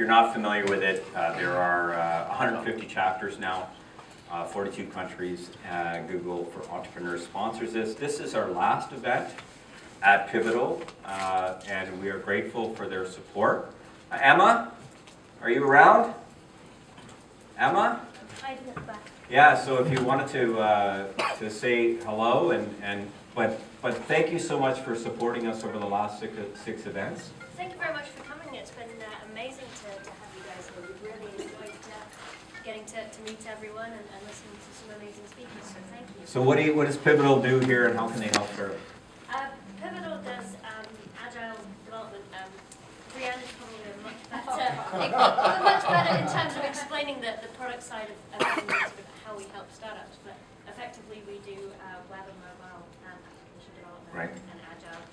you're not familiar with it, there are 150 chapters now, 42 countries. Google for Entrepreneurs sponsors this. This is our last event at Pivotal, and we are grateful for their support. Emma, are you around? Emma? Yeah, so if you wanted to say hello, but thank you so much for supporting us over the last six events. Thank you very much for coming. It's been amazing to have you guys here. We've really enjoyed getting to meet everyone and listening to some amazing speakers, so thank you. So what does Pivotal do here, and how can they help her? Pivotal does agile development. Brianne is probably much better in terms of explaining the product side of how we help startups, but effectively we do web and mobile application development and agile.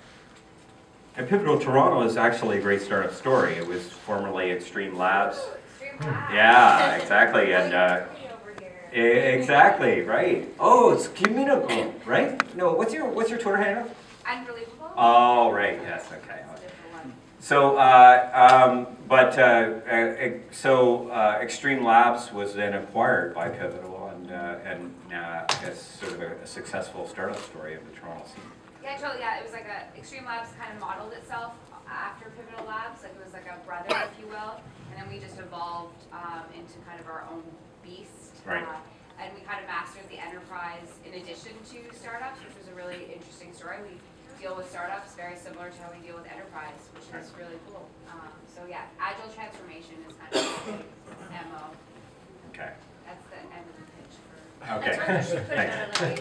And Pivotal Toronto is actually a great startup story. It was formerly Extreme Labs. Extreme Labs. Yeah, exactly. And exactly, right. Oh, it's Communical, right? No, what's your Twitter handle? Unbelievable. Oh, right. Yes. Okay. So, Extreme Labs was then acquired by Pivotal, and it's sort of a successful startup story of the Toronto scene. Yeah, totally. Yeah, it was like Extreme Labs kind of modeled itself after Pivotal Labs. Like it was like a brother, if you will, and then we just evolved into kind of our own beast. Right. And we kind of mastered the enterprise in addition to startups, which was a really interesting story. We deal with startups very similar to how we deal with enterprise, which is really cool. So yeah, agile transformation is kind of the MO. Okay. That's the end of the pitch for. Okay.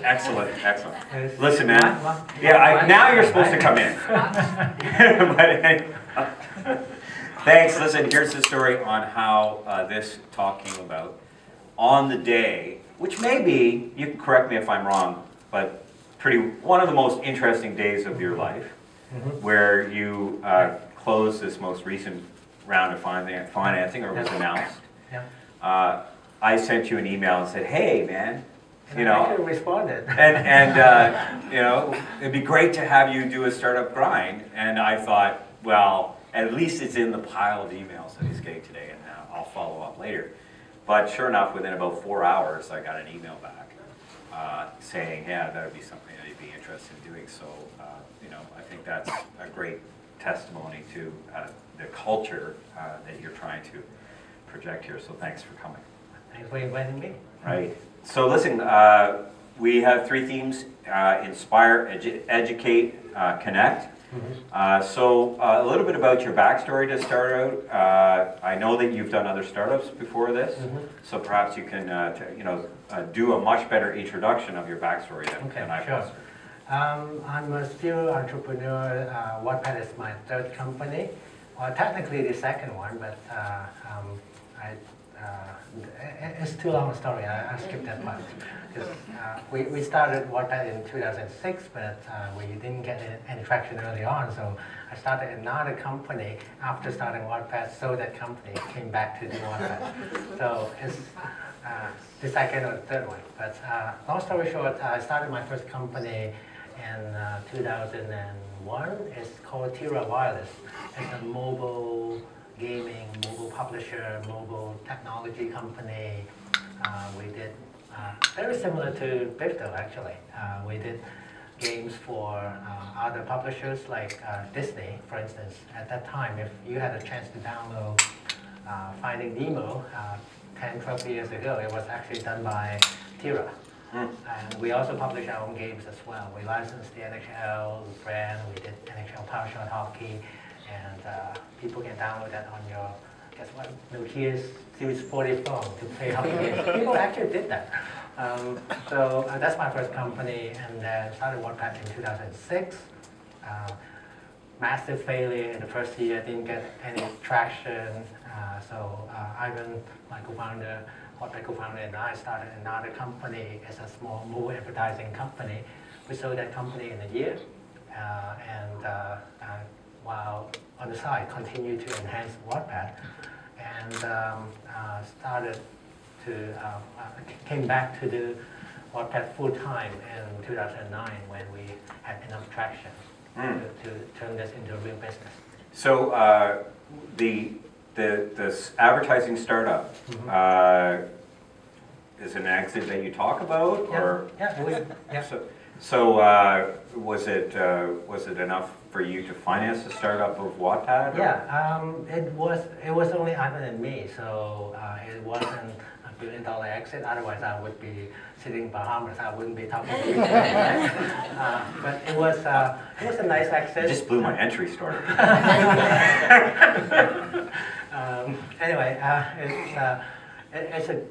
Excellent. Listen, man. Yeah, now you're supposed to come in. But thanks. Listen, here's the story on how this talk came about. On the day, which may be, you can correct me if I'm wrong, but one of the most interesting days of your life, where you closed this most recent round of financing, or was announced. Yeah. I sent you an email and said, "Hey, man, and I actually responded. and it'd be great to have you do a startup grind." And I thought, well, at least it's in the pile of emails that he's getting today, and I'll follow up later. But sure enough, within about 4 hours, I got an email back saying, "Yeah, that would be something that you'd be interested in doing." So, I think that's a great testimony to the culture that you're trying to project here. So, thanks for coming. Thanks for inviting me. Right. So, listen, we have 3 themes: inspire, educate, connect. So a little bit about your backstory to start out. I know that you've done other startups before this, so perhaps you can do a much better introduction of your backstory than I was. I'm a serial entrepreneur. Wattpad is my 3rd company, or technically the 2nd one, but it's too long a story. I skipped that part. We started Wattpad in 2006, but we didn't get any traction early on, so I started another company after starting Wattpad, so that company came back to do Wattpad. So it's the 2nd or 3rd one. But long story short, I started my first company in 2001. It's called Tira Wireless. It's a mobile gaming, mobile publisher, mobile technology company. We did very similar to Pivotal, actually. We did games for other publishers like Disney, for instance. At that time, if you had a chance to download Finding Nemo 10, 12 years ago, it was actually done by Tira. And we also publish our own games as well. We licensed the NHL brand, we did NHL Power Shot Hockey, and people can download that on your, guess what, Nokia's Series 40 phone to play hockey games. People actually did that. So that's my first company, and then started Wattpad in 2006. Massive failure in the first year, didn't get any traction. So Ivan, my co-founder, Wattpad co-founder, and I started another company as a small mobile advertising company. We sold that company in a year, while on the side continue to enhance Wattpad, and came back to do Wattpad full time in 2009 when we had enough traction to turn this into a real business. So this advertising startup, is an exit that you talk about, or? Yeah. So was it enough for you to finance the startup of Wattpad? or- Yeah, it was only Ivan and me, so it wasn't a $1 billion exit. Otherwise, I would be sitting in Bahamas. I wouldn't be talking to you. But it was a nice exit. You just blew my entry story. Anyway, it's a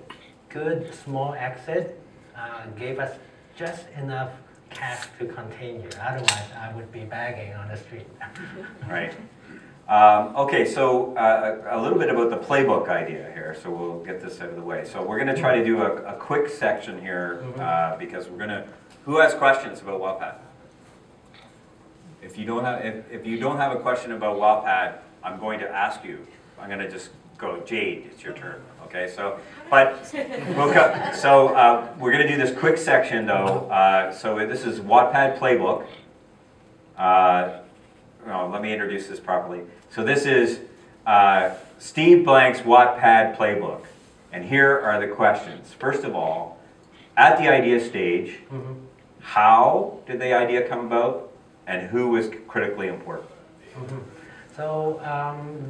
good small exit. Gave us just enough cash to continue. Otherwise, I would be begging on the street. Right. Okay, so a little bit about the playbook idea here, so we'll get this out of the way. So we're going to try to do a quick section here because we're going to. Who has questions about Wattpad? If you don't have a question about Wattpad, I'm going to ask you. I'm going to just go, Jade, it's your turn. Okay, so we're going to do this quick section though. So this is Wattpad playbook. Let me introduce this properly. So this is Steve Blank's Wattpad playbook. And here are the questions. First of all, at the idea stage, how did the idea come about and who was critically important? So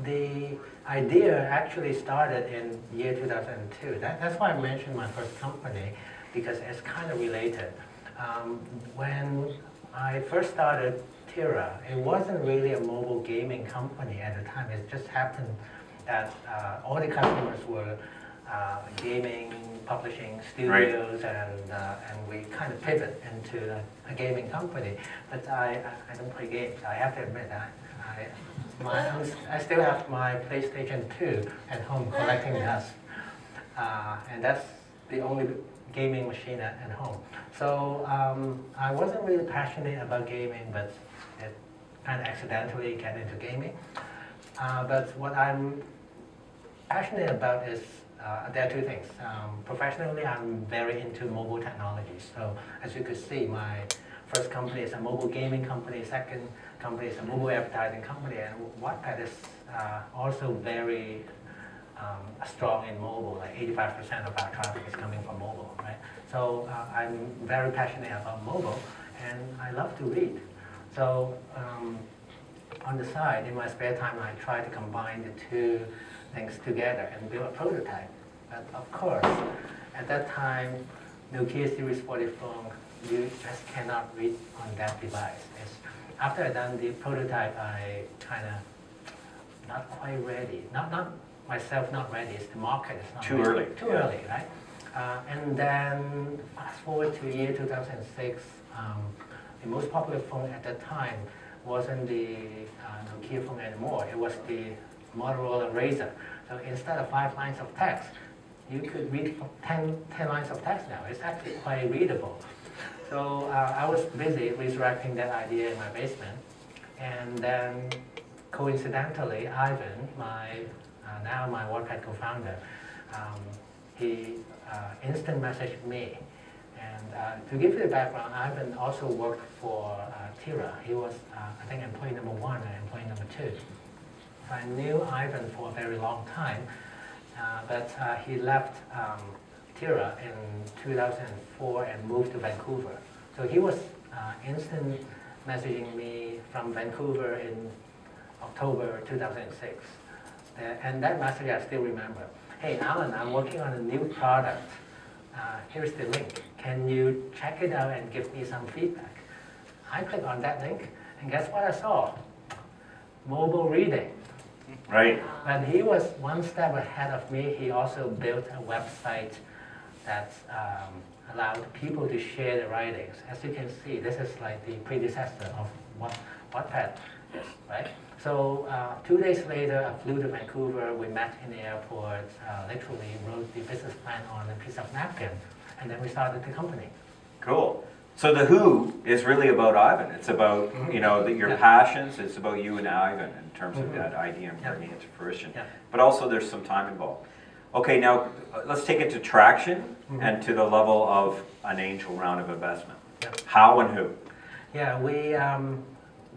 the idea actually started in year 2002. That's why I mentioned my first company, because it's kind of related. When I first started Tira, it wasn't really a mobile gaming company at the time. It just happened that all the customers were gaming, publishing studios, and we kind of pivot into a gaming company. But I don't play games. I have to admit that. I still have my PlayStation 2 at home collecting dust. And that's the only gaming machine at home. So I wasn't really passionate about gaming, but it kind of accidentally got into gaming. But what I'm passionate about is, there are two things. Professionally, I'm very into mobile technologies. So as you could see, my first company is a mobile gaming company, second company is a mobile advertising company, and Wattpad is also very strong in mobile, like 85% of our traffic is coming from mobile, right? So I'm very passionate about mobile, and I love to read. So on the side, in my spare time, I try to combine the two things together and build a prototype. But of course, at that time, Nokia Series 40 phone, you just cannot read on that device. After I done the prototype, I kind of not quite ready. Not myself not ready. It's the market is not too ready. early. Too early, right? And then fast forward to year 2006, the most popular phone at that time wasn't the Nokia phone anymore. It was the Motorola Razr. So instead of 5 lines of text, you could read 10 lines of text now. It's actually quite readable. So I was busy resurrecting that idea in my basement, and then coincidentally, Ivan, now my Wattpad co-founder, he instant messaged me. And to give you the background, Ivan also worked for Tira. He was, I think, employee number 1 and employee number 2. So I knew Ivan for a very long time, but he left Tira in 2004 and moved to Vancouver. So he was instant messaging me from Vancouver in October 2006. And that message I still remember. Hey, Alan, I'm working on a new product. Here's the link. Can you check it out and give me some feedback? I clicked on that link, and guess what I saw? Mobile reading. Right. But he was one step ahead of me. He also built a website that allowed people to share the writings. As you can see, this is like the predecessor of Wattpad, right? So 2 days later, I flew to Vancouver. We met in the airport, literally wrote the business plan on a piece of napkin, and then we started the company. Cool. So the who is really about Ivan. It's about your passions. It's about you and Ivan in terms of that idea and bringing it to fruition. Yeah. But also there's some time involved. Okay, now let's take it to traction and to the level of an angel round of investment. Yeah. How and who? Yeah,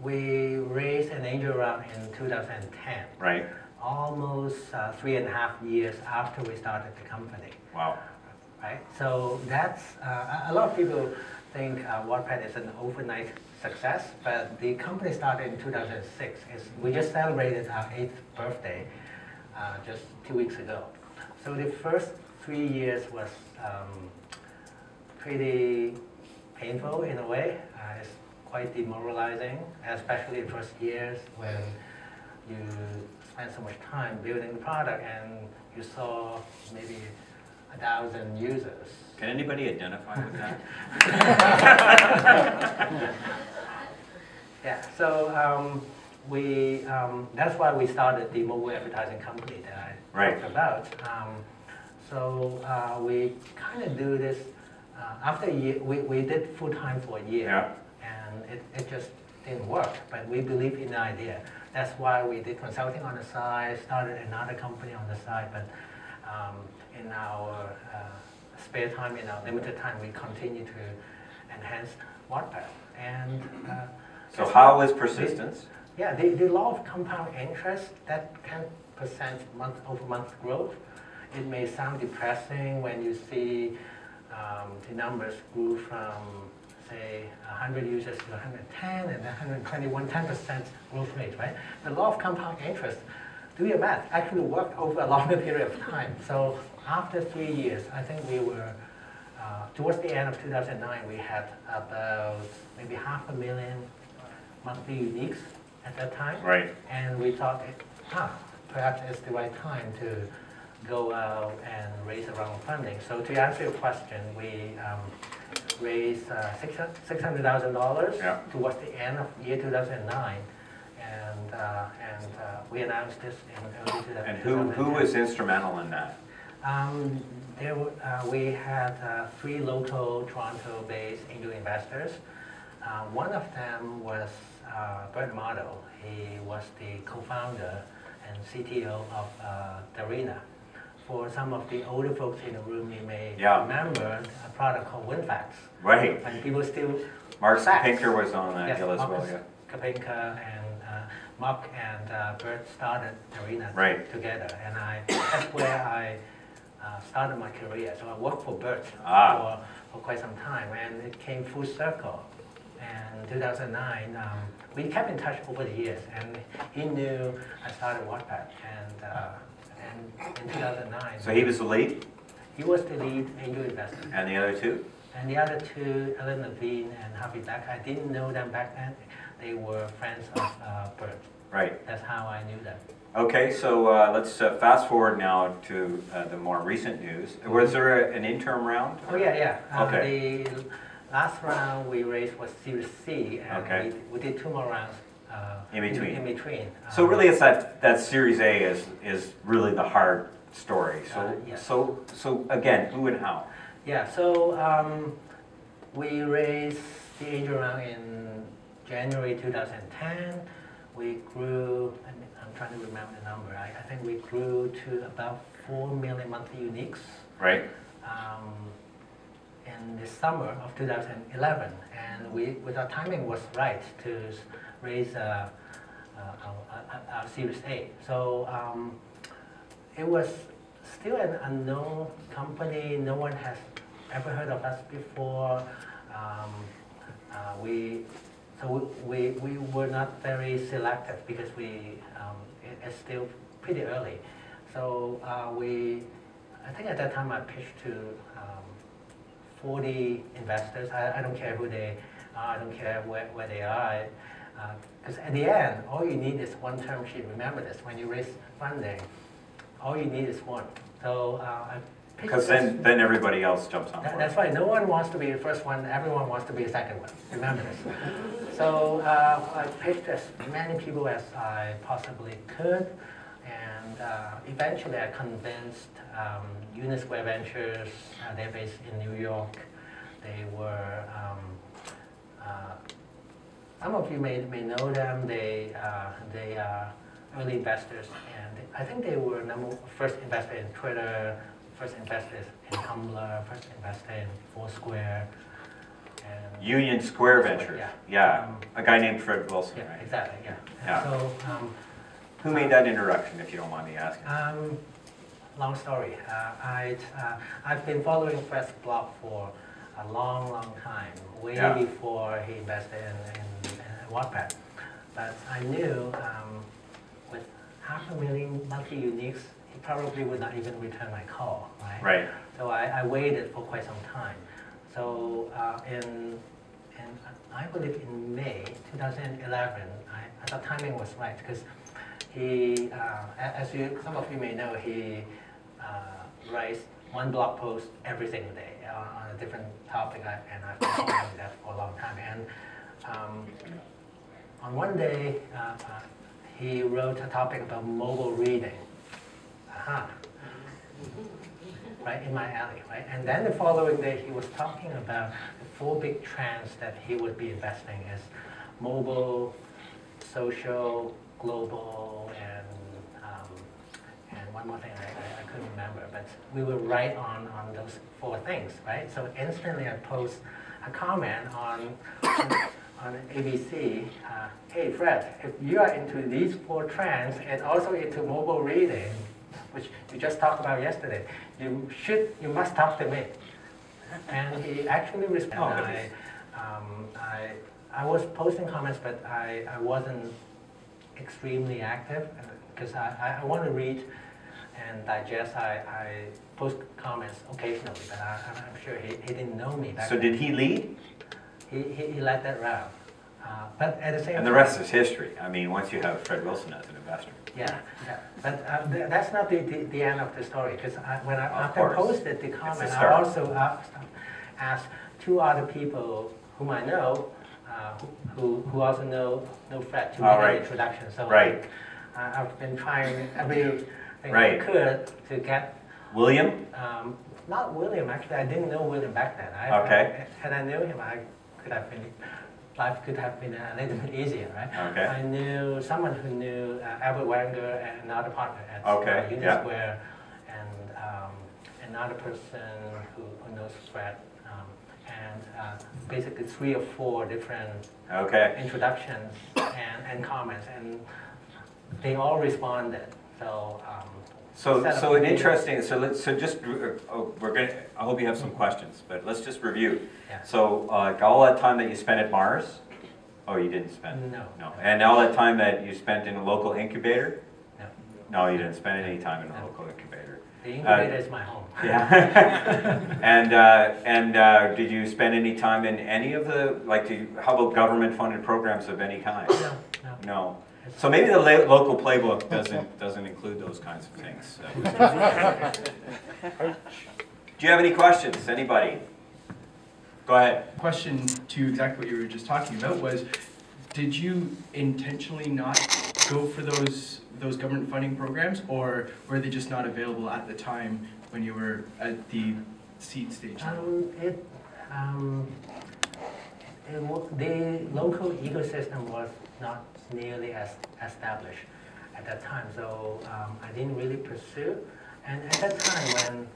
we raised an angel round in 2010. Right. almost 3.5 years after we started the company. Wow. Right? So that's, a lot of people think Wattpad is an overnight success, but the company started in 2006. We just celebrated our 8th birthday just 2 weeks ago. So the first 3 years was pretty painful in a way. It's quite demoralizing, especially the first years when you spend so much time building the product and you saw maybe 1,000 users. Can anybody identify with that? Yeah, so that's why we started the mobile advertising company that I talked about. So we kind of do this after a year. We did full time for a year, Yeah. and it just didn't work. But we believe in the idea. That's why we did consulting on the side, started another company on the side. But in our spare time, in our limited time, we continue to enhance Wattpad. And So how is persistence? yeah, the law of compound interest, that 10% month-over-month growth, it may sound depressing when you see the numbers grew from, say, 100 users to 110 and then 121, 10% growth rate, right? The law of compound interest, do your math, actually worked over a longer period of time. So after 3 years, I think we were, towards the end of 2009, we had about maybe 500,000 monthly uniques at that time. Right. And we thought, perhaps it's the right time to go out and raise a round of funding. So to answer your question, we raised $600,000 Yeah. towards the end of year 2009. And we announced this in early 2010. And who was instrumental in that? We had 3 local Toronto-based angel investors. One of them was Bert Motto. He was the co-founder and CTO of Darina. For some of the older folks in the room, you may remember a product called WinFax. Right. And people still Mark fax. Kapinka was on that Yes, deal as well. Marcus Yeah. Kapinka and Mark and Bert started Darina together. And that's where I started my career. So I worked for Bert for quite some time, and it came full circle. And 2009, we kept in touch over the years, and he knew I started Wattpad, and in 2009. So he was the lead? He was the lead angel investor. And the other two? And the other two, Ellen Levine and Harvey Beck, I didn't know them back then. They were friends of Bert. Right. That's how I knew them. Okay, so let's fast forward now to the more recent news. Was there an interim round? Oh, yeah. Okay. The last round we raised was Series C, and Okay. we did 2 more rounds In between. In between. So really it's that Series A is really the hard story. Yes. So again, who and how? Yeah, so we raised the angel round in January 2010. We grew, I'm trying to remember the number, I think we grew to about 4 million monthly uniques. Right. In the summer of 2011, and our timing was right to raise our Series A. So it was still an unknown company. No one has ever heard of us before. We were not very selective because it's still pretty early. So I think at that time I pitched to 40 investors. I don't care who they are, I don't care where they are. Because at the end, all you need is one term sheet. Remember this, when you raise funding, all you need is one. So I picked Because then everybody else jumps on board. That's right. No one wants to be the first one. Everyone wants to be the second one. Remember this. So I pitched as many people as I possibly could. And eventually I convinced Unit Square Ventures, they're based in New York. They were, some of you may know them. They are early investors. And I think they were first investor in Twitter, first investor in Tumblr, first investor in Foursquare. And Union Square Ventures. Yeah. Yeah. A guy named Fred Wilson, yeah, right? exactly, yeah. Yeah. So Who made that introduction, if you don't mind me asking? Long story. I've been following Fred's blog for a long, long time, way Yeah. before he invested in Wattpad. But I knew with 500,000 monthly uniques, he probably would not even return my call, right? Right. So I waited for quite some time. So I believe in May 2011, I thought timing was right because he, as some of you may know, he writes one blog post every single day on a different topic, and I've been following that for a long time. And on one day, he wrote a topic about mobile reading. Right in my alley, right? And then the following day, he was talking about the 4 big trends that he would be investing is mobile, social, global, and one more thing I couldn't remember, but we were right on those 4 things, right? So instantly I post a comment on ABC, hey Fred, if you are into these 4 trends and also into mobile reading, which you just talked about yesterday, you must talk to me. And he actually responded. I was posting comments, but I wasn't extremely active because I want to read and digest. I post comments occasionally, but I'm sure he didn't know me back So then. did he lead? He led that round. But at the same time... And the rest is history. I mean, once you have Fred Wilson as an investor. Yeah. But that's not the end of the story, because when I Of after course. posted the comment, I start. also asked 2 other people whom I know, who also know Fred, to make right. an introduction. So Right. I've been trying everything Right. I could to get... William? Not William, actually. I didn't know William back then. Okay. Had I knew him, life could have been a little bit easier, right? Okay. I knew someone who knew Albert Wenger and another partner at Okay, yeah. Unisquare, and another person who knows Fred, and basically 3 or 4 different Okay. introductions and comments, and they all responded. So So an interesting, so just, I hope you have some questions, but let's just review. Yeah. So all that time that you spent at Mars, oh, you didn't spend? No. No. And all that time that you spent in a local incubator? No. No, you didn't spend any time in a local incubator. The incubator is my home. Yeah. and did you spend any time in any of the, how about government-funded programs of any kind? No. No. So maybe the local playbook doesn't include those kinds of things. Do you have any questions? Anybody? Go ahead. Question to exactly what you were just talking about was, did you intentionally not go for those government funding programs, or were they just not available at the time when you were at the seed stage? The local ecosystem was not nearly as established at that time, so I didn't really pursue. And at that time,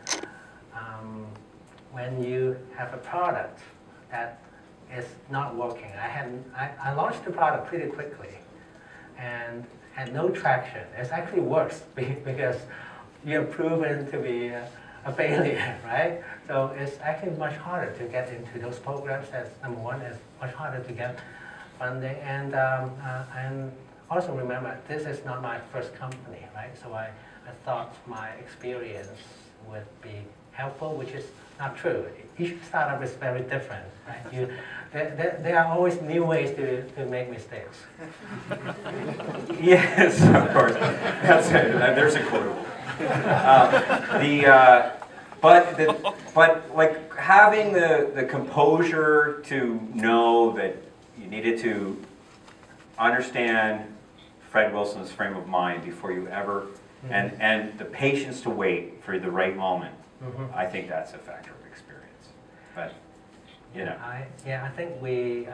when you have a product that is not working, I launched the product pretty quickly and had no traction. It actually works because you're proven to be a failure, right? So it's actually much harder to get into those programs. That's number one. It's much harder to get funding, and also remember, this is not my first company, right? So I thought my experience would be helpful, which is not true. Each startup is very different, right? There are always new ways to make mistakes. Yes, of course. That's it. There's a quotable. But like having the composure to know that you needed to understand Fred Wilson's frame of mind before you ever, and the patience to wait for the right moment. I think that's a factor of experience. But you know, I think we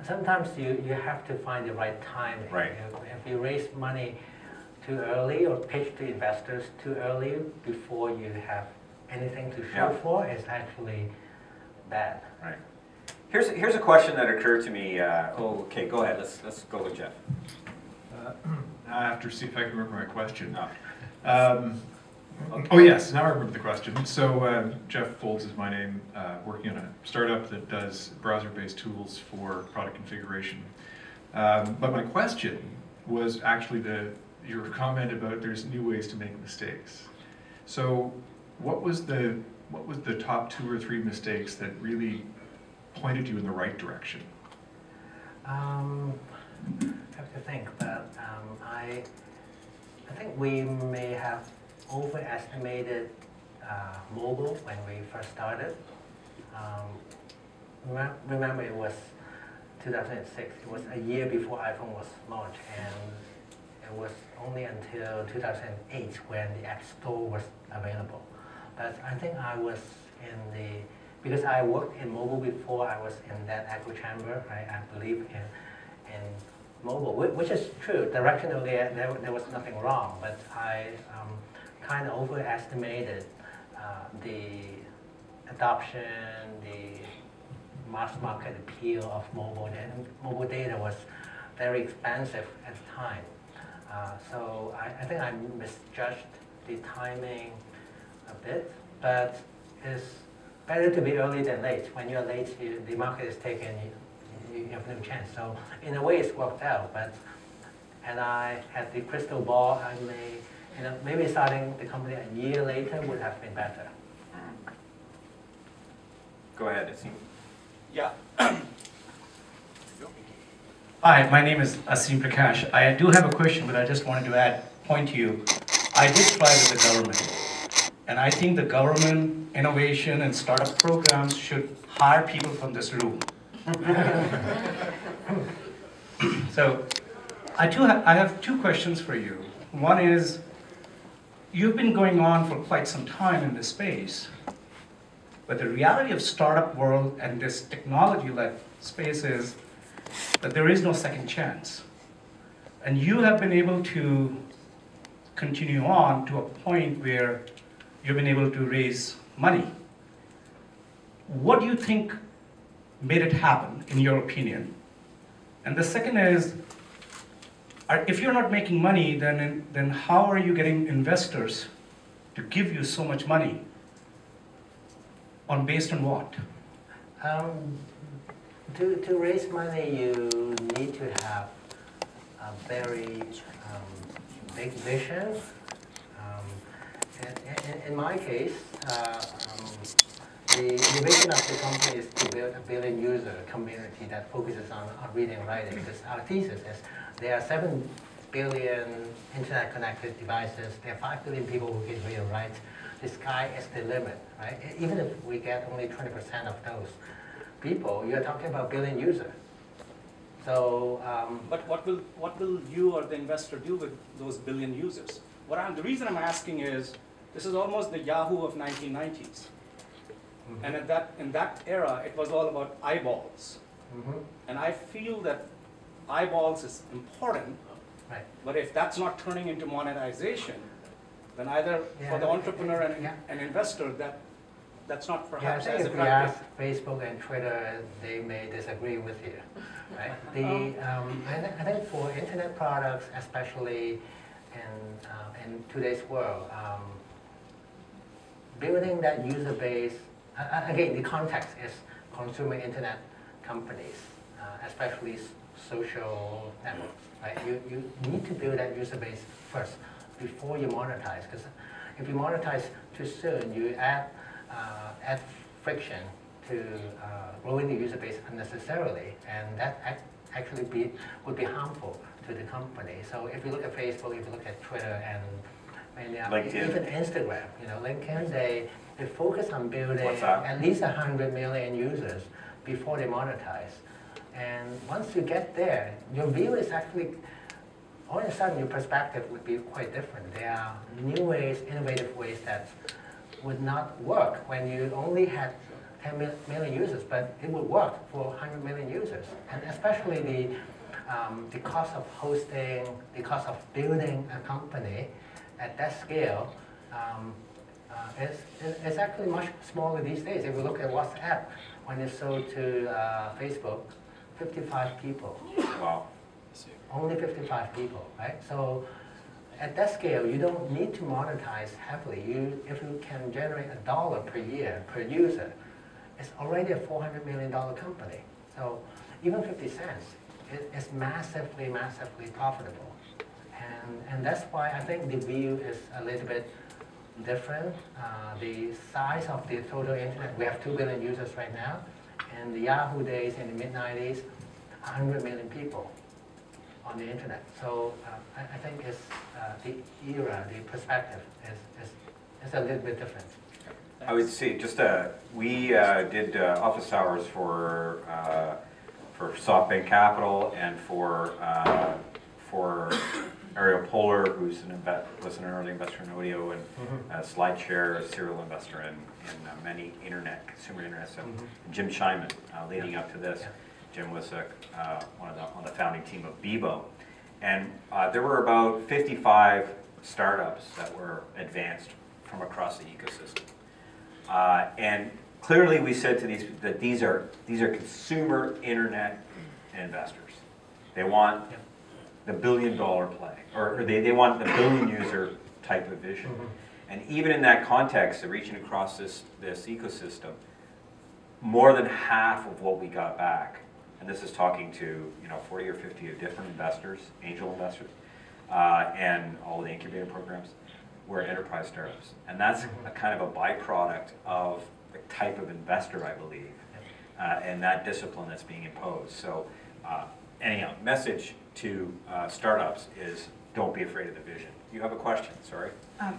sometimes you have to find the right timing. Right. If you raise money too early or pitch to investors too early before you have anything to show for, it's actually bad. right. Here's a question that occurred to me. Okay, go ahead. Let's go with Jeff. Now I have to see if I can remember my question. No. Oh yes, now I remember the question. So Jeff Folds is my name, working on a startup that does browser-based tools for product configuration. But my question was actually your comment about there's new ways to make mistakes. So what was the top 2 or 3 mistakes that really pointed you in the right direction? I have to think, but I think we may have overestimated mobile when we first started. Remember, it was 2006. It was a year before iPhone was launched, and it was only until 2008 when the App Store was available. But I think I was because I worked in mobile before, I was in that echo chamber. I believe in mobile, which is true. Directionally, there was nothing wrong, but I kind of overestimated the adoption, the mass market appeal of mobile. And mobile data was very expensive at the time. So I think I misjudged the timing a bit, but it's better to be early than late. When you're late, the market is taken, you have no chance. So in a way, it's worked out. But had I had the crystal ball, I may, maybe starting the company a year later would have been better. Go ahead, Asim. Yeah. Hi, my name is Asim Prakash. I do have a question, but I just wanted to point to you. I did try with the government, and I think the government innovation and startup programs should hire people from this room. So I have 2 questions for you. One is, you've been going on for quite some time in this space, but the reality of startup world and this technology-led space is that there is no second chance. And you have been able to continue on to a point where you've been able to raise money. What do you think made it happen, in your opinion? And the second is, if you're not making money, then how are you getting investors to give you so much money? Based on what? To raise money, you need to have a very big vision. In my case, the vision of the company is to build a billion-user community that focuses on reading and writing. Because our thesis is there are 7 billion internet-connected devices. There are 5 billion people who can read and write. The sky is the limit, right? Even if we get only 20% of those people, you're talking about billion users. So, But what will you or the investor do with those billion users? The reason I'm asking is, this is almost the Yahoo of 1990s. Mm-hmm. And in that era, it was all about eyeballs. Mm-hmm. And I feel that eyeballs is important, right. But if that's not turning into monetization, then either for the entrepreneur and investor, that's not perhaps as if we ask Facebook and Twitter, they may disagree with you. Right? I think for internet products, especially in today's world, building that user base, again, the context is consumer internet companies, especially social networks. Right? You need to build that user base first before you monetize, because if you monetize too soon, you add friction to growing the user base unnecessarily, and that actually would be harmful to the company. So if you look at Facebook, if you look at Twitter, and even Instagram, LinkedIn, they focus on building at least 100 million users before they monetize. And once you get there, your view is actually, all of a sudden your perspective would be quite different. There are new ways, innovative ways that would not work when you only had 10 million users, but it would work for 100 million users. And especially the cost of hosting, the cost of building a company at that scale is actually much smaller these days. If you look at WhatsApp, when it sold to Facebook, 55 people. Wow. only 55 people, right? So at that scale, you don't need to monetize heavily. If you can generate $1 per year per user, it's already a $400 million company. So even 50 cents is massively, massively profitable. And that's why I think the view is a little bit different. The size of the total internet, we have 2 billion users right now. And the Yahoo days in the mid-90s, 100 million people on the internet. So I think it's the era, the perspective is a little bit different. I would say just we did office hours for SoftBank Capital and for Ariel Polar, who's was an early investor in Odeo, and SlideShare, a serial investor in many consumer internet. So Jim Scheinman, leading up to this, Jim was on the founding team of Bebo, and there were about 55 startups that were advanced from across the ecosystem. And clearly, we said to these that these are consumer internet investors. They want the $1 billion play, or they want the billion user type of vision. And even in that context, of reaching across this ecosystem, more than half of what we got back, and this is talking to 40 or 50 different investors, angel investors, and all the incubator programs, were enterprise startups. And that's a kind of a byproduct of the type of investor, I believe, and that discipline that's being imposed. So anyhow, message to startups is don't be afraid of the vision. You have a question, sorry?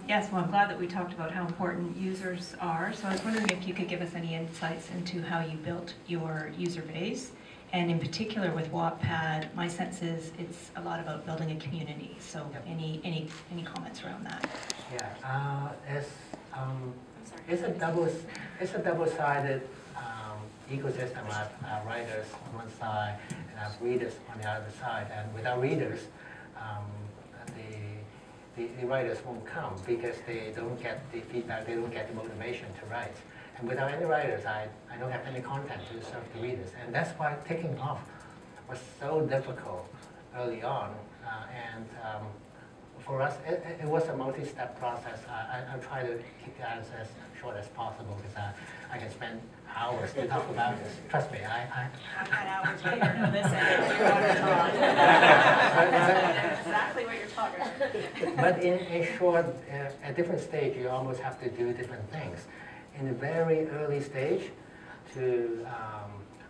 Yes, well, I'm glad that we talked about how important users are. So I was wondering if you could give us any insights into how you built your user base. And in particular with Wattpad, my sense is it's a lot about building a community. So any comments around that? Yeah, it's a double-sided ecosystem. I have writers on one side and I have readers on the other side. And without readers, the writers won't come because they don't get the feedback, they don't get the motivation to write. And without any writers, I don't have any content to serve the readers. And that's why taking off was so difficult early on. For us, it was a multi-step process. I try to keep the answer as short as possible because I can spend hours to talk about this. Trust me, I've had hours here on this end. Exactly what you're talking about. But in a short, at different stage, you almost have to do different things. In the very early stage, to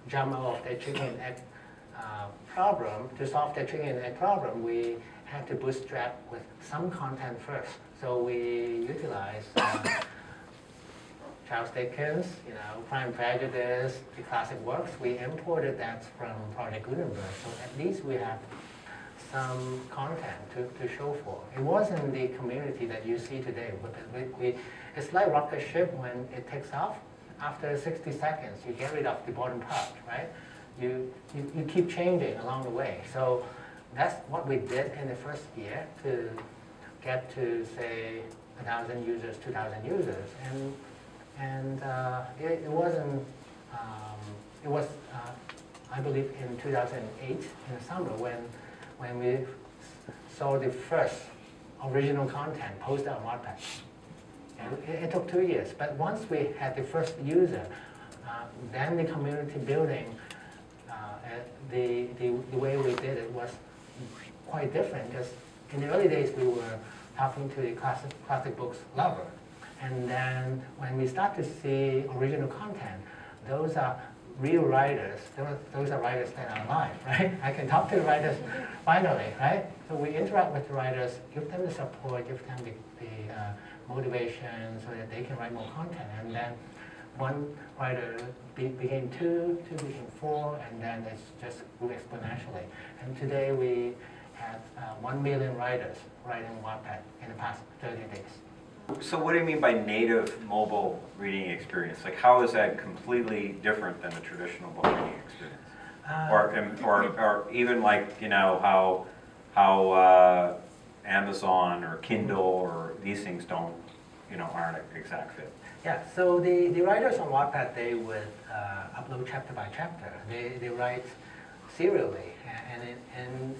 jump out of the chicken and egg problem, to solve the chicken and egg problem, we had to bootstrap with some content first. So we utilized Charles Dickens, Pride and Prejudice, the classic works. We imported that from Project Gutenberg. So at least we have some content to show for. It wasn't the community that you see today. It's like rocket ship when it takes off. After 60 seconds, you get rid of the bottom part, right? You keep changing along the way. So that's what we did in the first year to get to, say, 1,000 users, 2,000 users. And it wasn't, it was, I believe, in 2008, in the summer, when we saw the first original content posted on Wattpad. It took 2 years, but once we had the first user, then the community building, the way we did it was quite different, because in the early days we were talking to the classic books lover, and then when we start to see original content, those are real writers, those are writers that are alive, right? I can talk to the writers finally, right? So we interact with the writers, give them the support, give them the motivation so that they can write more content. And then one writer became two became four, and then it just grew exponentially. And today we have 1 million writers writing Wattpad in the past 30 days. So what do you mean by native mobile reading experience? Like, how is that completely different than the traditional book reading experience? Or even like, how Amazon or Kindle or these things don't, aren't an exact fit. Yeah, so the writers on Wattpad, they would upload chapter by chapter. They write serially and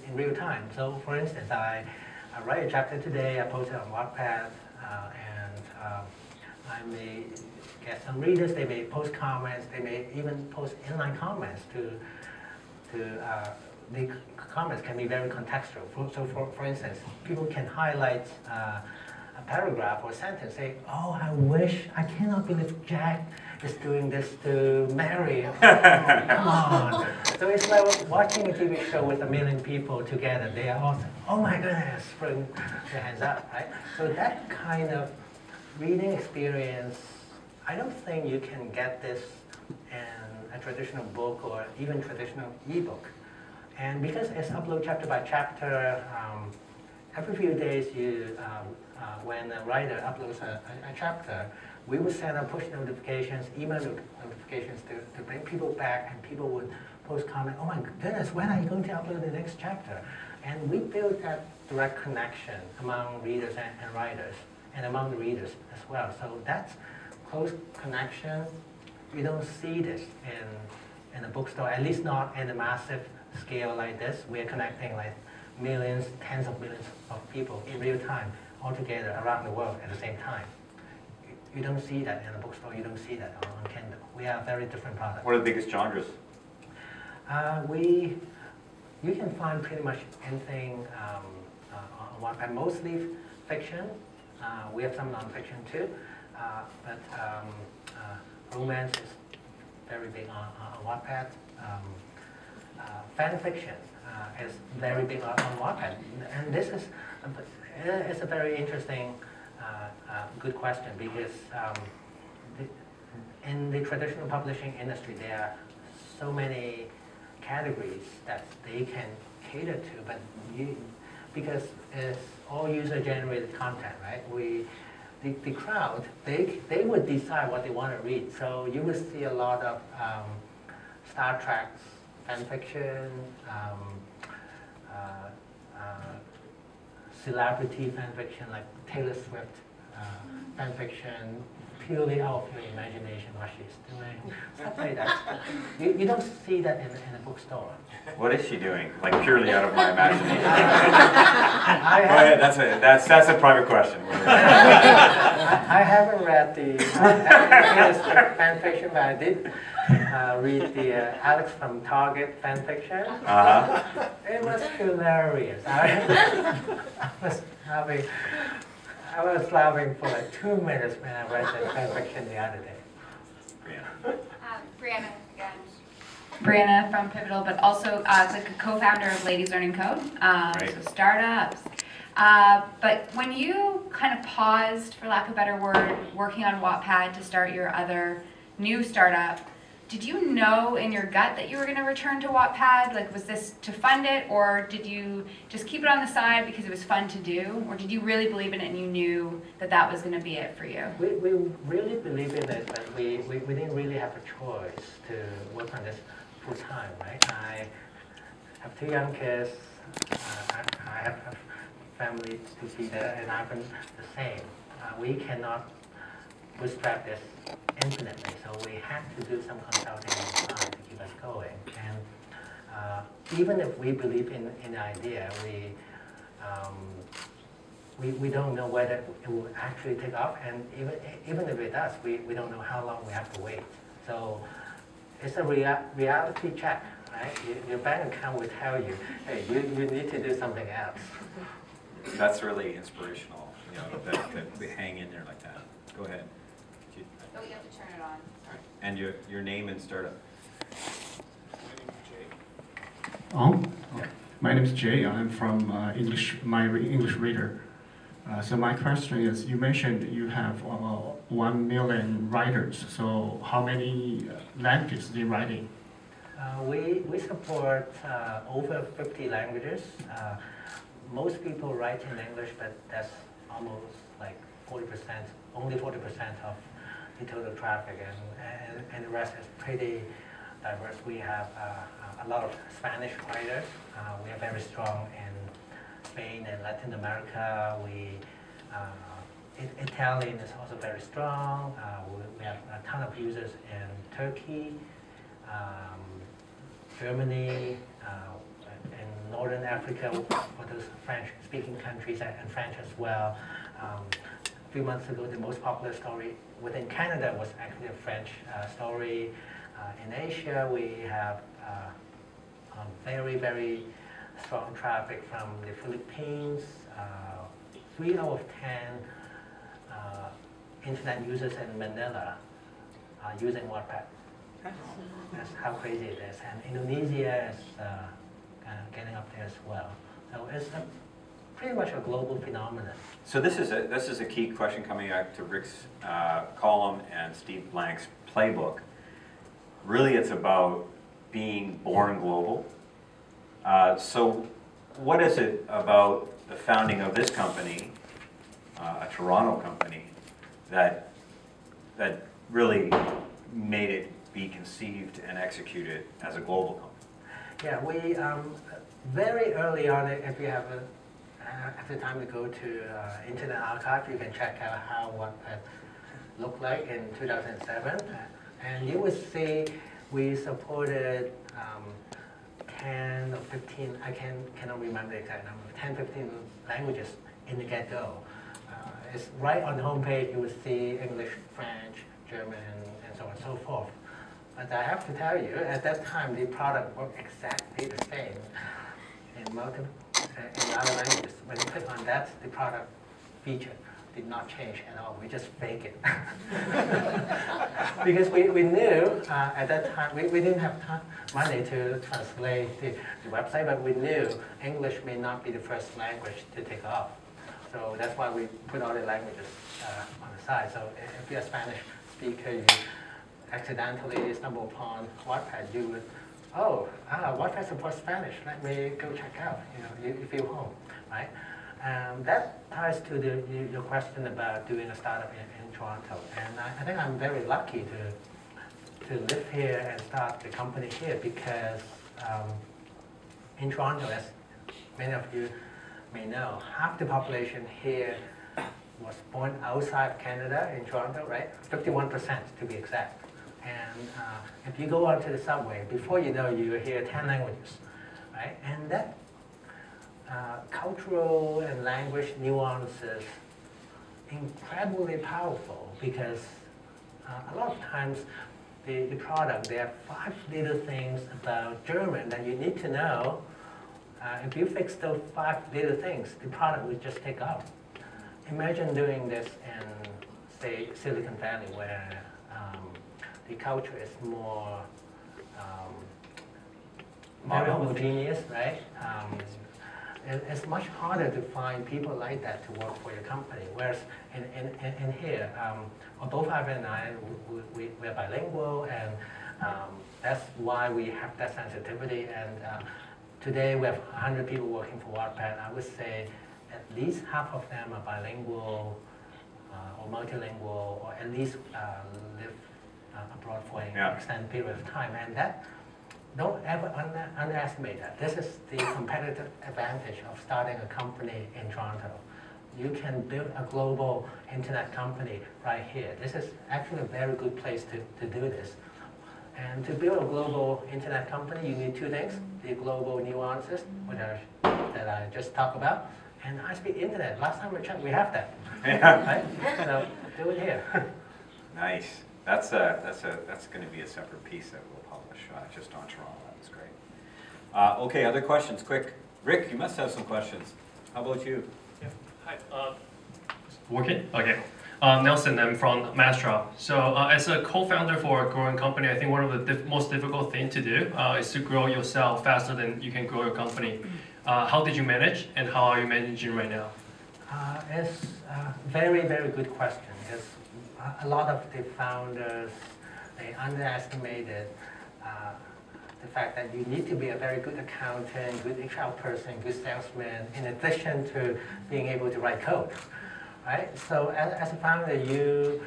in real time. So for instance, I write a chapter today, I post it on Wattpad, and I may get some readers, they may post comments, they may even post inline comments the comments can be very contextual. So for instance, people can highlight a paragraph or sentence, say, oh, I cannot believe Jack is doing this to Mary. Come on. So it's like watching a TV show with 1 million people together. They are all saying, oh my goodness, putting their hands up, right? So that kind of reading experience, I don't think you can get this in a traditional book or even traditional ebook. And because it's uploaded chapter by chapter, every few days when a writer uploads a chapter, we would send out push notifications, email notifications to bring people back, and people would post comment, oh my goodness, when are you going to upload the next chapter? And we built that direct connection among readers and writers, and among the readers as well. So that's close connection. We don't see this in a bookstore, at least not in a massive scale like this. We're connecting like millions, tens of millions of people in real time, all together around the world at the same time. You don't see that in a bookstore, you don't see that on Kindle. We are a very different product. What are the biggest genres? You can find pretty much anything on Wattpad, mostly fiction. We have some non-fiction too, but romance is very big on Wattpad. Fan fiction is very big on Wattpad, and this is it's a very interesting, good question, because in the traditional publishing industry, there are so many categories that they can cater to, but because it's all user-generated content, right? The crowd, they would decide what they want to read. So you will see a lot of Star Trek fan fiction, celebrity fan fiction like Taylor Swift fan fiction, purely out of your imagination, what she's doing, stuff like that. You don't see that in a bookstore. What is she doing? Like purely out of my imagination. I Go ahead, that's a private question. I haven't read the Taylor Swift fan fiction, but I did read the Alex from Target fan fiction. It was hilarious. I was laughing for like 2 minutes when I read that fan fiction the other day. Brianna again. Brianna from Pivotal, but also the co-founder of Ladies Learning Code, so startups. But when you kind of paused, for lack of a better word, working on Wattpad to start your other new startup, did you know in your gut that you were going to return to Wattpad? Like, was this to fund it, or did you just keep it on the side because it was fun to do? Or did you really believe in it and you knew that that was going to be it for you? We really believe in it, but we didn't really have a choice to work on this full time, right? I have 2 young kids. I have a family to feed, and I've been the same. We cannot bootstrap this infinitely, so we had to do some consulting on the side to keep us going. And even if we believe in the idea, we don't know whether it will actually take off, and even if it does, we don't know how long we have to wait. So it's a reality check, right? Your bank account will tell you, hey, you need to do something else. That's really inspirational, you know, that we hang in there like that. Go ahead. Oh, you have to turn it on. Sorry. And your name and startup. My name is Jay. I'm from English Reader. So my question is, you mentioned you have 1 million writers. So how many languages are they writing? We support over 50 languages. Most people write in English, but that's almost like 40%, only 40% of the total traffic, and the rest is pretty diverse. We have a lot of Spanish writers. We are very strong in Spain and Latin America. Italian is also very strong. We have a ton of users in Turkey. Germany, in Northern Africa for those French-speaking countries, and French as well. A few months ago, the most popular story within Canada was actually a French story. In Asia, we have very, very strong traffic from the Philippines. 3 out of 10 internet users in Manila are using Wattpad. That's how crazy it is. And Indonesia is getting up there as well. So it's pretty much a global phenomenon. So this is a key question coming back to Rick's column and Steve Blank's playbook. Really, it's about being born global. So what is it about the founding of this company, a Toronto company, that really made it be conceived and executed as a global company? Yeah, we very early on, if you have the time to go to Internet Archive, you can check out how Wattpad looked like in 2007. And you will see we supported 10 or 15, I cannot remember the exact number, 10, 15 languages in the get-go. It's right on the homepage, you will see English, French, German, and so on and so forth. But I have to tell you, at that time, the product worked exactly the same in other languages. When you click on that, the product feature did not change at all. We just fake it. Because we knew at that time, we didn't have money to translate the website, but we knew English may not be the first language to take off. So that's why we put all the languages on the side. So if you're a Spanish speaker, you accidentally stumble upon Wattpad, you would, Wattpad supports Spanish. Let me go check out. You feel home, right? That ties to your question about doing a startup in Toronto. And I think I'm very lucky to live here and start the company here because in Toronto, as many of you may know, half the population here was born outside Canada in Toronto, right? 51% to be exact. And if you go onto the subway, before you know, you hear 10 languages, right? And that cultural and language nuances incredibly powerful because a lot of times the product, there are 5 little things about German that you need to know. If you fix those 5 little things, the product will just take off. Imagine doing this in, say, Silicon Valley, where the culture is more very homogeneous, right? It's much harder to find people like that to work for your company. Whereas in here, both Ivan and I, we're bilingual, and that's why we have that sensitivity. And today we have 100 people working for Wattpad. I would say at least half of them are bilingual or multilingual, or at least live abroad for an extended period of time. And that, don't ever underestimate that. This is the competitive advantage of starting a company in Toronto. You can build a global internet company right here. This is actually a very good place to do this. And to build a global internet company, you need 2 things: the global nuances, that I just talked about, and high-speed internet. Last time we checked, we have that. Right? So do it here. Nice. That's going to be a separate piece that we'll publish just on Toronto. That was great. Okay, other questions? Quick. Rick, you must have some questions. How about you? Yeah. Hi. Working? Okay. Nelson, I'm from Mastra. So as a co-founder for a growing company, I think one of the most difficult things to do is to grow yourself faster than you can grow your company. How did you manage, and how are you managing right now? It's a very, very good question, because a lot of the founders, they underestimated the fact that you need to be a very good accountant, good HR person, good salesman, in addition to being able to write code. Right? So as a founder, you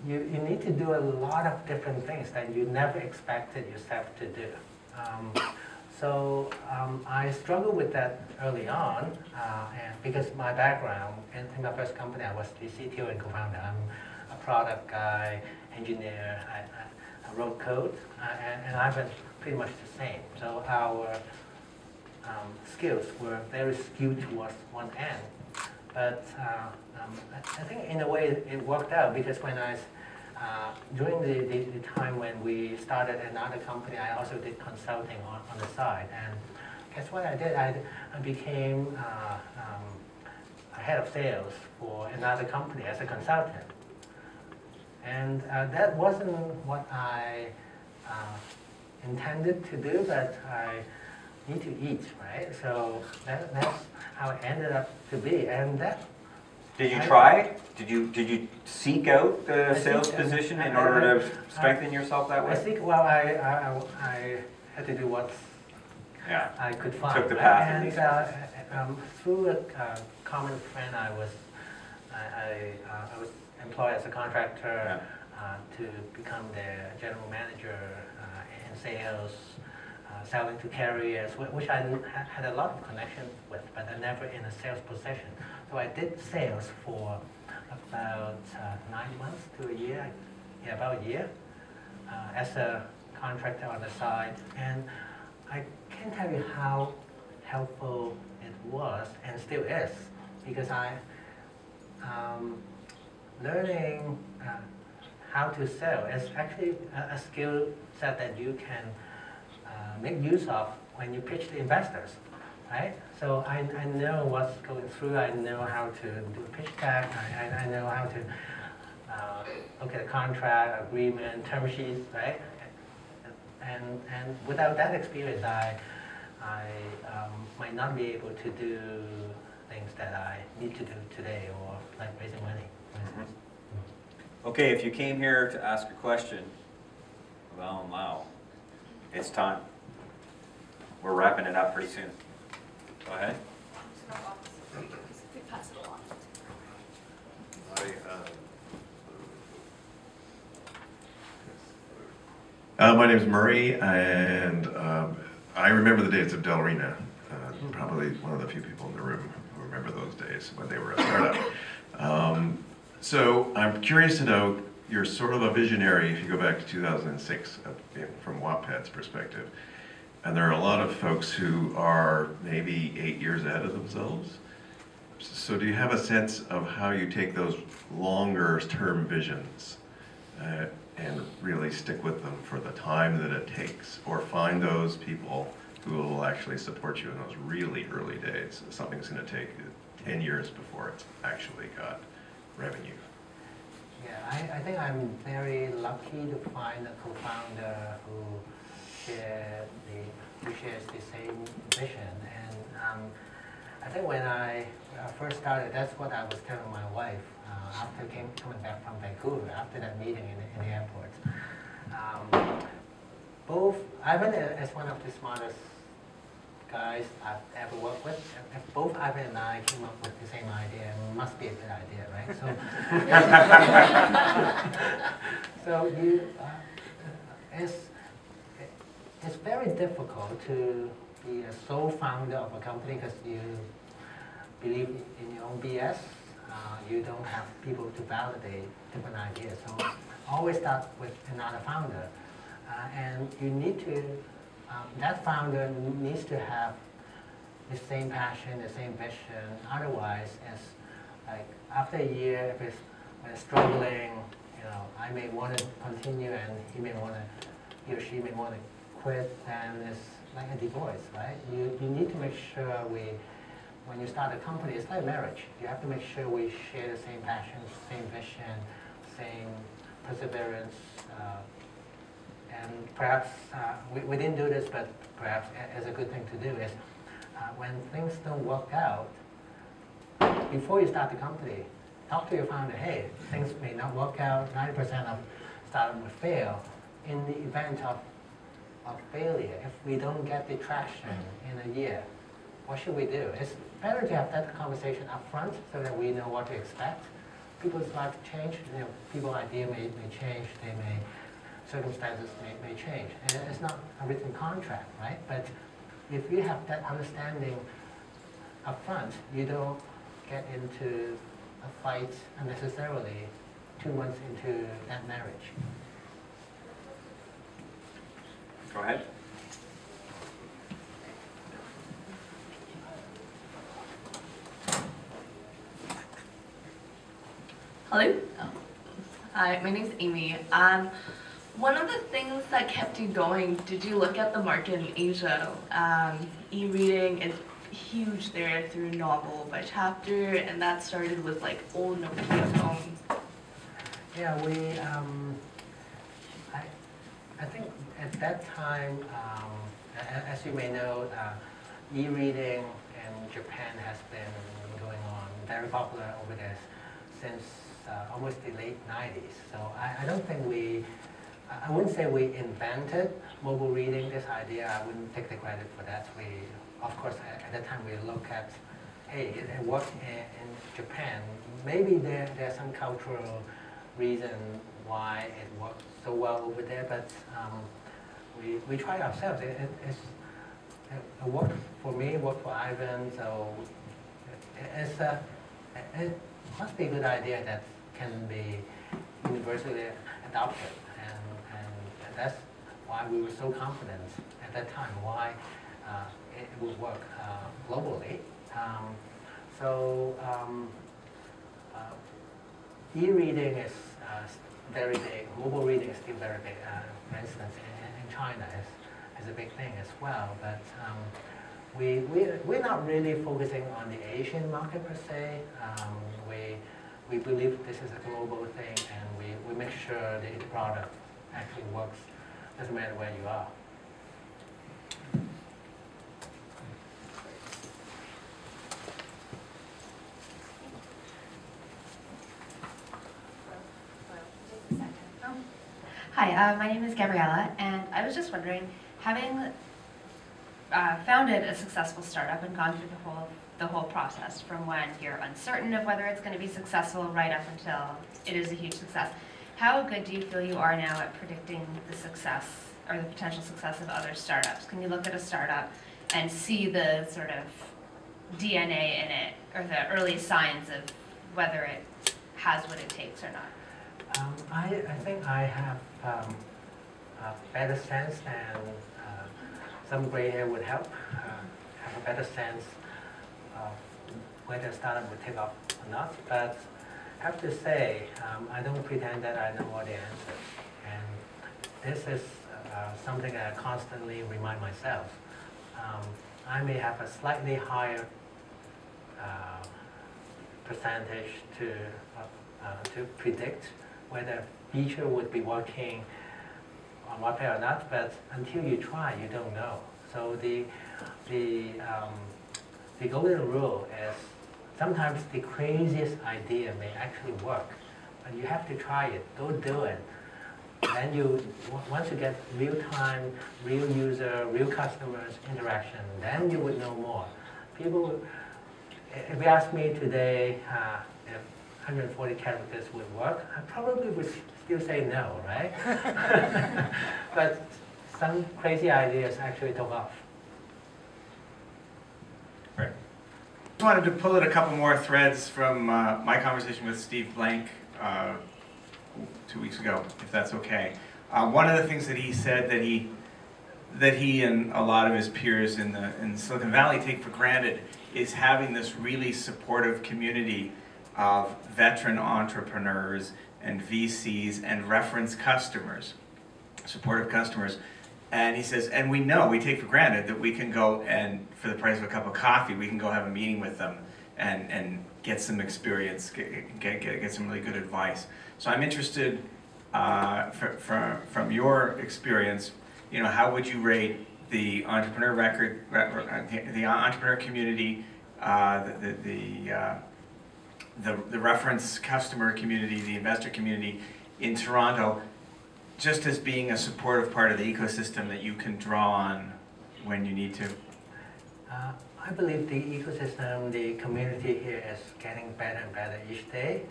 need to do a lot of different things that you never expected yourself to do. I struggled with that early on, and because my background in my first company, I was the CTO and co-founder. I'm a product guy, engineer. I wrote code, and Ivan pretty much the same. So our skills were very skewed towards one end. But I think in a way it worked out, because when during the time when we started another company, I also did consulting on the side. And guess what I did? I became a head of sales for another company as a consultant. And that wasn't what I intended to do, but I need to eat, right? So that's how it ended up to be. And that. Did you try? Did you seek out the sales position in order to strengthen yourself that way? I think, well, I had to do what I could find. Took the path. And through a common friend, I was employed as a contractor to become the general manager in sales, selling to carriers, which I had a lot of connections with, but I never in a sales position. So I did sales for about 9 months to a year, about a year, as a contractor on the side. And I can't tell you how helpful it was, and still is, because learning how to sell is actually a skill set that you can make use of when you pitch to investors, right? So I know what's going through. I know how to do a pitch deck. I know how to look at a contract, agreement, term sheets, right? And without that experience, I might not be able to do things that I need to do today, or like raising money, for instance. Okay, if you came here to ask a question, well, now, it's time. We're wrapping it up pretty soon. Go ahead. Pass it along. My name is Murray, and I remember the days of Delrina. Probably one of the few people in the room who remember those days when they were a startup. So I'm curious to know, you're sort of a visionary if you go back to 2006 from Wattpad's perspective. And there are a lot of folks who are maybe 8 years ahead of themselves. So do you have a sense of how you take those longer term visions and really stick with them for the time that it takes, or find those people who will actually support you in those really early days? Something's going to take 10 years before it's actually got revenue. Yeah, I think I'm very lucky to find a co-founder who shares the same vision. And I think when I first started, that's what I was telling my wife after coming back from Vancouver, after that meeting in the airport. Both Ivan is one of the smartest guys I've ever worked with. If both Ivan and I came up with the same idea, it must be a good idea, right? So it's very difficult to be a sole founder of a company because you believe in your own BS. You don't have people to validate different ideas. So always start with another founder. And you need to, that founder needs to have the same passion, the same vision. Otherwise, it's like after a year, if it's struggling, I may want to continue and he or she may want to quit, and it's like a divorce, right? You need to make sure when you start a company, it's like marriage. You have to make sure we share the same passion, same vision, same perseverance. And perhaps, we didn't do this, but perhaps as a good thing to do is, when things don't work out, before you start the company, talk to your founder, hey, things may not work out, 90% of startup will fail. In the event of failure, if we don't get the traction in a year, what should we do? It's better to have that conversation up front so that we know what to expect. People's lives change, people's idea may change, circumstances may change. And it's not a written contract, right? But if you have that understanding up front, you don't get into a fight unnecessarily 2 months into that marriage. Go ahead. Hello. Oh. Hi, my name's Amy. One of the things that kept you going, did you look at the market in Asia? E-reading is huge there through Novel by Chapter, and that started with like old Nokia phones. Yeah, I think at that time, as you may know, e-reading in Japan has been going on, very popular over there since almost the late 90s. So I don't think I wouldn't say we invented mobile reading, this idea. I wouldn't take the credit for that. Of course, at that time we look at, hey, it worked in Japan. Maybe there's some cultural reason why it worked so well over there, but we try ourselves. It worked for me, it worked for Ivan, so it must be a good idea that can be universally adopted, and that's why we were so confident at that time, why it would work globally. E-reading is very big, mobile reading is still very big. For instance, in China is a big thing as well, but we're not really focusing on the Asian market per se. We believe this is a global thing, and we make sure the product actually works, doesn't matter where you are. Hi, my name is Gabriella, and I was just wondering, having founded a successful startup and gone through the whole process from when you're uncertain of whether it's going to be successful right up until it is a huge success, how good do you feel you are now at predicting the success or the potential success of other startups? Can you look at a startup and see the sort of DNA in it, or the early signs of whether it has what it takes or not? I think I have a better sense, and some gray hair would help, have a better sense of whether a startup would take off or not. But I have to say, I don't pretend that I know all the answers. And this is something that I constantly remind myself. I may have a slightly higher percentage to predict whether a feature would be working on Wattpad or not, but until you try, you don't know. So the golden rule is sometimes the craziest idea may actually work, but you have to try it. Don't do it. Then once you get real-time, real user, real customers interaction, then you would know more. People, if you ask me today if 140 characters would work, I probably would still say no, right? But some crazy ideas actually took off. Right. I wanted to pull out a couple more threads from my conversation with Steve Blank 2 weeks ago, if that's okay. One of the things that he said that he and a lot of his peers in Silicon Valley take for granted is having this really supportive community of veteran entrepreneurs and VCs and reference customers, supportive customers. And he says, and we take for granted that we can go and, for the price of a cup of coffee, we can go have a meeting with them and get some experience, get some really good advice. So I'm interested from your experience, how would you rate the entrepreneur the entrepreneur community, the reference customer community, the investor community in Toronto, just as being a supportive part of the ecosystem that you can draw on when you need to? I believe the ecosystem, the community here is getting better and better each day.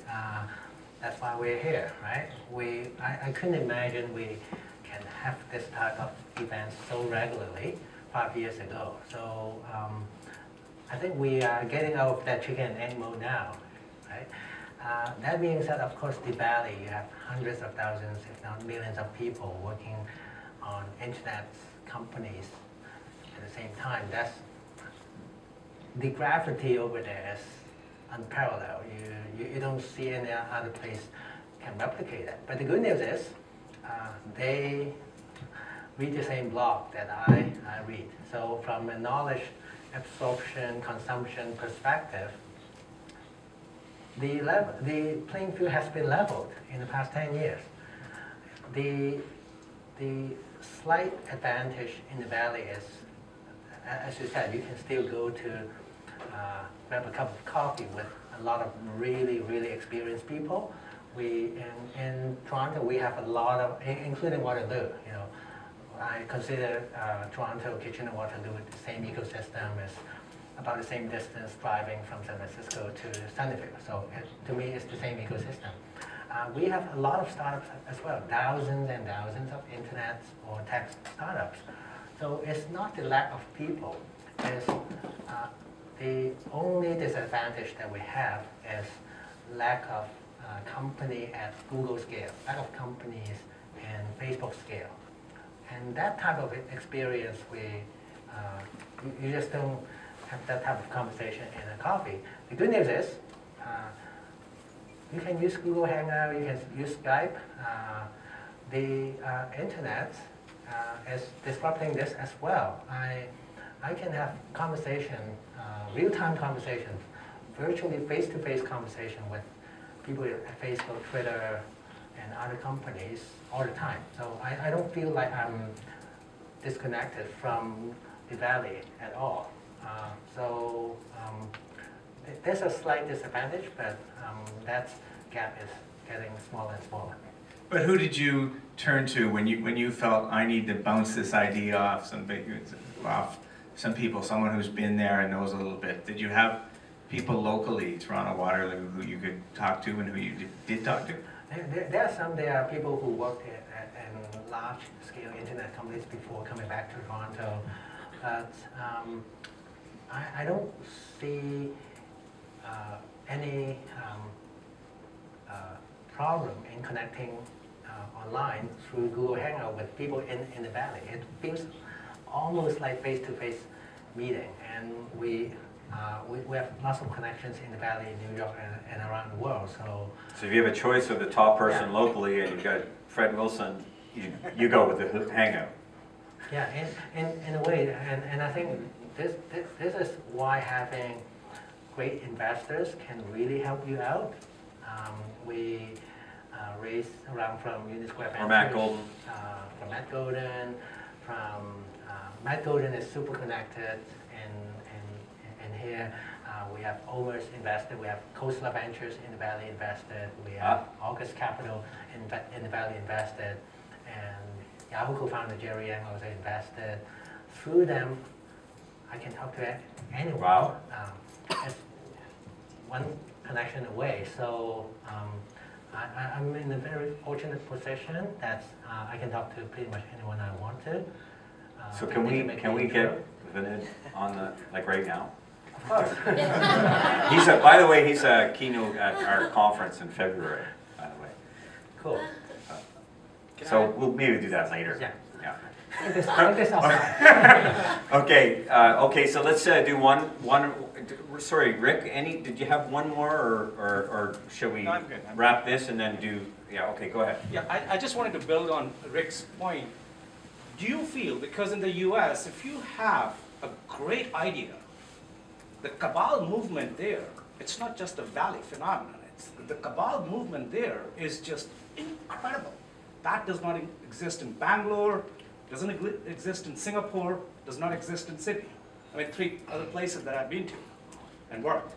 That's why we're here, right? I couldn't imagine we can have this type of events so regularly 5 years ago. So I think we are getting out of that chicken and egg mode now, right? That being said, of course, the Valley, you have hundreds of thousands, if not millions of people working on internet companies at the same time. The gravity over there is unparalleled. You don't see any other place can replicate it. But the good news is they read the same blog that I read. So from a knowledge absorption, consumption perspective, the playing field has been leveled in the past 10 years. The slight advantage in the Valley is, as you said, you can still go to grab a cup of coffee with a lot of really, really experienced people. In Toronto, we have a lot of, including Waterloo, you know. I consider Toronto, Kitchener-Waterloo the same ecosystem, as about the same distance driving from San Francisco to Sunnyvale. So to me, it's the same ecosystem. We have a lot of startups as well, thousands and thousands of internet or tech startups. So it's not the lack of people. It's the only disadvantage that we have is lack of company at Google scale, lack of companies and Facebook scale. And that type of experience, you just don't have that type of conversation in a coffee. The good news is, you can use Google Hangout, you can use Skype. The internet is disrupting this as well. I can have conversation, real-time conversation, virtually face-to-face conversation with people at Facebook, Twitter, and other companies all the time. So I don't feel like I'm disconnected from the Valley at all. There's a slight disadvantage, but that gap is getting smaller and smaller. But who did you turn to when you felt I need to bounce this idea off some people, someone who's been there and knows a little bit? Did you have people locally, Toronto, Waterloo, who you could talk to and who you did talk to? There are people who worked in large-scale internet companies before coming back to Toronto, but I don't see any problem in connecting online through Google Hangout with people in the Valley. It feels almost like face-to-face meeting, and we have lots of connections in the Valley, in New York, and around the world. So if you have a choice of the top person locally and you've got Fred Wilson, you go with the Hangout. Yeah, in a way, and I think this is why having great investors can really help you out. We raised around from Unisquare Ventures. Or Matt Golden. From Matt Golden. Matt Golden is super connected in here. We have OMERS invested. We have Khosla Ventures in the Valley invested. We have August Capital in the Valley invested. And Yahoo co-founder Jerry Yang also invested. Through them, I can talk to anyone. Wow. It's one connection away. So I'm in a very fortunate position that I can talk to pretty much anyone I want to. So can we get Vinod on the, like right now? Of course. By the way, he's a keynote at our conference in February, by the way. Cool. So we'll maybe do that later. Yeah. Yeah. Okay, so let's do one. Sorry, Rick, did you have one more, or shall we wrap this and then do, okay, go ahead. Yeah, I just wanted to build on Rick's point. Do you feel, because in the US, if you have a great idea, the cabal movement there, it's not just a Valley phenomenon, the cabal movement there is just incredible. That does not exist in Bangalore, doesn't exist in Singapore, does not exist in Sydney. I mean, 3 other places that I've been to and worked.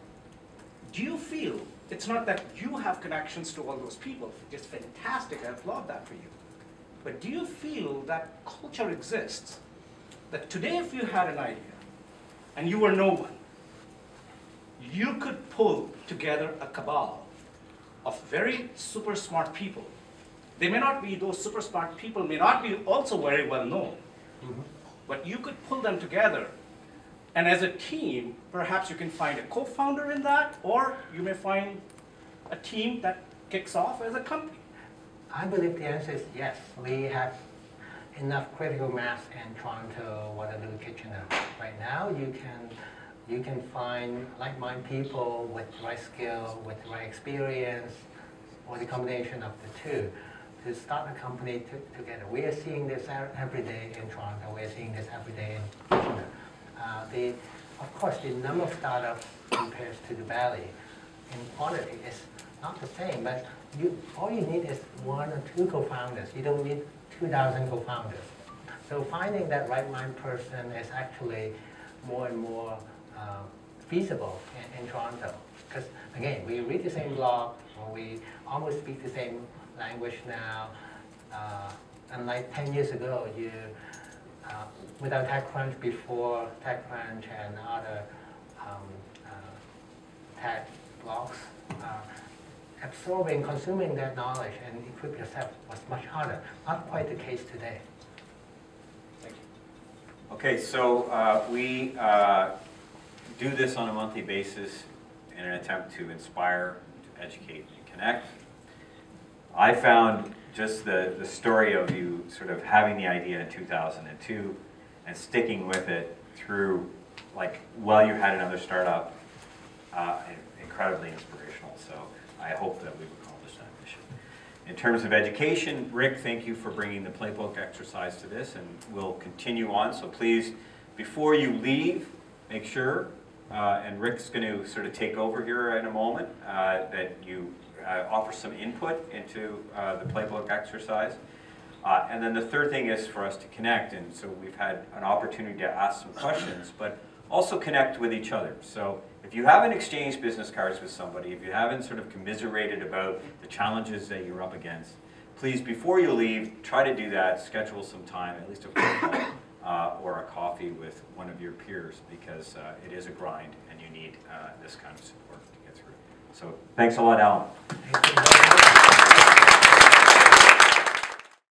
Do you feel, it's not that you have connections to all those people, it's fantastic, I applaud that for you. But do you feel that culture exists? That today if you had an idea and you were no one, you could pull together a cabal of very super smart people. They may not be, those super smart people may not be also very well known, but you could pull them together. And as a team, perhaps you can find a co-founder in that, or you may find a team that kicks off as a company. I believe the answer is yes. We have enough critical mass in Toronto, Waterloo, Kitchener. Right now, you can you can find like-minded people with the right skill, with the right experience, or the combination of the two, to start a company together. We are seeing this every day in Toronto. We are seeing this every day in Kitchener. Of course, the number of startups compared to the Valley in quantity is not the same, but all you need is 1 or 2 co-founders. You don't need 2,000 co-founders. So finding that right-minded person is actually more and more feasible in Toronto. Because again, we read the same blog, or we almost speak the same language now. Unlike 10 years ago, without TechCrunch, before TechCrunch and other tech blogs, absorbing, consuming that knowledge and equip yourself was much harder. Not quite the case today. Thank you. Okay, so we do this on a monthly basis in an attempt to inspire, to educate, and connect. I found just the story of you sort of having the idea in 2002 and sticking with it through, like, while you had another startup, incredibly inspirational. So I hope that we've accomplished that mission. In terms of education, Rick, thank you for bringing the playbook exercise to this, and we'll continue on. So please, before you leave, make sure, and Rick's going to sort of take over here in a moment, that you offer some input into the playbook exercise. And then the third thing is for us to connect, and so we've had an opportunity to ask some questions, but also connect with each other. So if you haven't exchanged business cards with somebody, if you haven't sort of commiserated about the challenges that you're up against, please, before you leave, try to do that, schedule some time, at least a phone call or a coffee with one of your peers, because it is a grind and you need this kind of support to get through. So thanks a lot, Alan.